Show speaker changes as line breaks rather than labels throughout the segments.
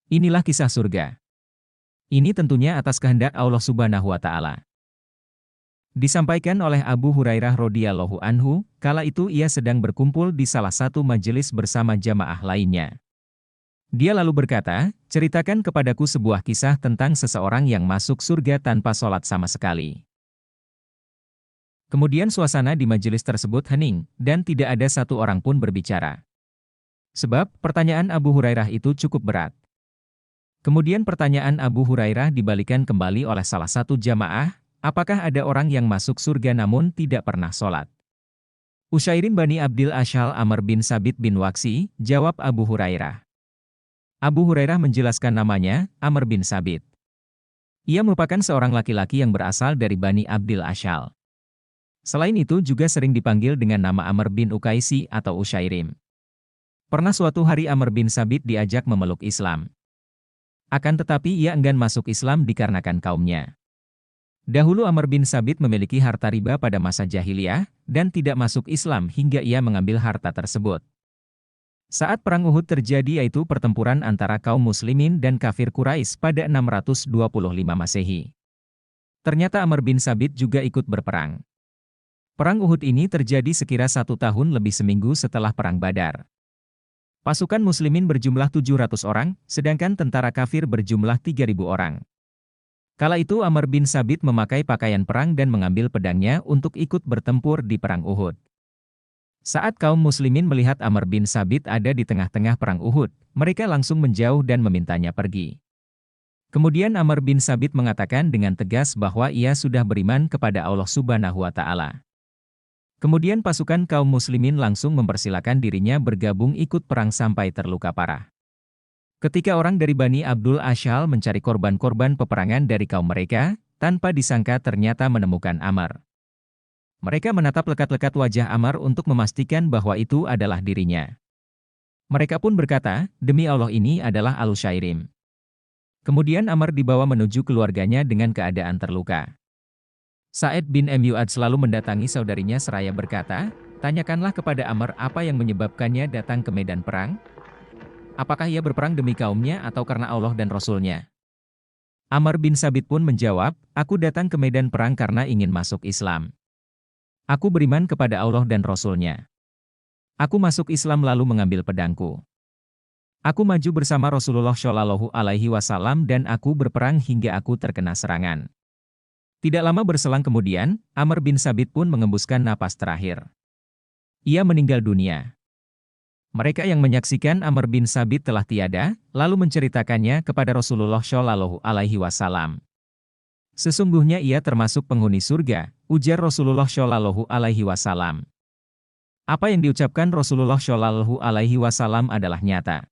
Inilah kisah surga. Ini tentunya atas kehendak Allah Subhanahu wa Ta'ala. Disampaikan oleh Abu Hurairah radhiyallahu anhu, kala itu ia sedang berkumpul di salah satu majelis bersama jamaah lainnya. Dia lalu berkata, "Ceritakan kepadaku sebuah kisah tentang seseorang yang masuk surga tanpa sholat sama sekali." Kemudian suasana di majelis tersebut hening, dan tidak ada satu orang pun berbicara. Sebab, pertanyaan Abu Hurairah itu cukup berat. Kemudian pertanyaan Abu Hurairah dibalikan kembali oleh salah satu jamaah, apakah ada orang yang masuk surga namun tidak pernah sholat? Usyairim Bani Abdil Ashal Amr bin Sabit bin Waksi, jawab Abu Hurairah. Abu Hurairah menjelaskan namanya, Amr bin Sabit. Ia merupakan seorang laki-laki yang berasal dari Bani Abdil Ashal. Selain itu juga sering dipanggil dengan nama Amr bin Ukaisi atau Usyairim. Pernah suatu hari Amr bin Sabit diajak memeluk Islam. Akan tetapi ia enggan masuk Islam dikarenakan kaumnya. Dahulu Amr bin Sabit memiliki harta riba pada masa jahiliyah, dan tidak masuk Islam hingga ia mengambil harta tersebut. Saat Perang Uhud terjadi yaitu pertempuran antara kaum muslimin dan kafir Quraisy pada 625 Masehi. Ternyata Amr bin Sabit juga ikut berperang. Perang Uhud ini terjadi sekira 1 tahun lebih seminggu setelah Perang Badar. Pasukan muslimin berjumlah 700 orang, sedangkan tentara kafir berjumlah 3.000 orang. Kala itu Amr bin Sabit memakai pakaian perang dan mengambil pedangnya untuk ikut bertempur di Perang Uhud. Saat kaum muslimin melihat Amr bin Sabit ada di tengah-tengah Perang Uhud, mereka langsung menjauh dan memintanya pergi. Kemudian Amr bin Sabit mengatakan dengan tegas bahwa ia sudah beriman kepada Allah Subhanahu wa Ta'ala. Kemudian pasukan kaum muslimin langsung mempersilakan dirinya bergabung ikut perang sampai terluka parah. Ketika orang dari Bani Abdul Ashal mencari korban-korban peperangan dari kaum mereka, tanpa disangka ternyata menemukan Amr. Mereka menatap lekat-lekat wajah Amr untuk memastikan bahwa itu adalah dirinya. Mereka pun berkata, "Demi Allah ini adalah Al-Usyairim." Kemudian Amr dibawa menuju keluarganya dengan keadaan terluka. Sa'id bin Mu'adz selalu mendatangi saudarinya seraya berkata, "Tanyakanlah kepada Amr apa yang menyebabkannya datang ke medan perang? Apakah ia berperang demi kaumnya atau karena Allah dan Rasul-Nya?" Amr bin Sabit pun menjawab, "Aku datang ke medan perang karena ingin masuk Islam. Aku beriman kepada Allah dan Rasul-Nya. Aku masuk Islam lalu mengambil pedangku. Aku maju bersama Rasulullah Shallallahu Alaihi Wasallam dan aku berperang hingga aku terkena serangan." Tidak lama berselang kemudian, Amr bin Sabit pun mengembuskan napas terakhir. Ia meninggal dunia. Mereka yang menyaksikan Amr bin Sabit telah tiada, lalu menceritakannya kepada Rasulullah Shallallahu Alaihi Wasallam. "Sesungguhnya ia termasuk penghuni surga," ujar Rasulullah Shallallahu Alaihi Wasallam. Apa yang diucapkan Rasulullah Shallallahu Alaihi Wasallam adalah nyata.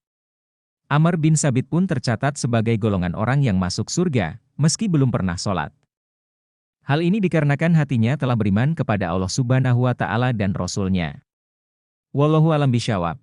Amr bin Sabit pun tercatat sebagai golongan orang yang masuk surga, meski belum pernah sholat. Hal ini dikarenakan hatinya telah beriman kepada Allah Subhanahu wa Ta'ala dan Rasul-Nya. Wallahu a'lam bishawab.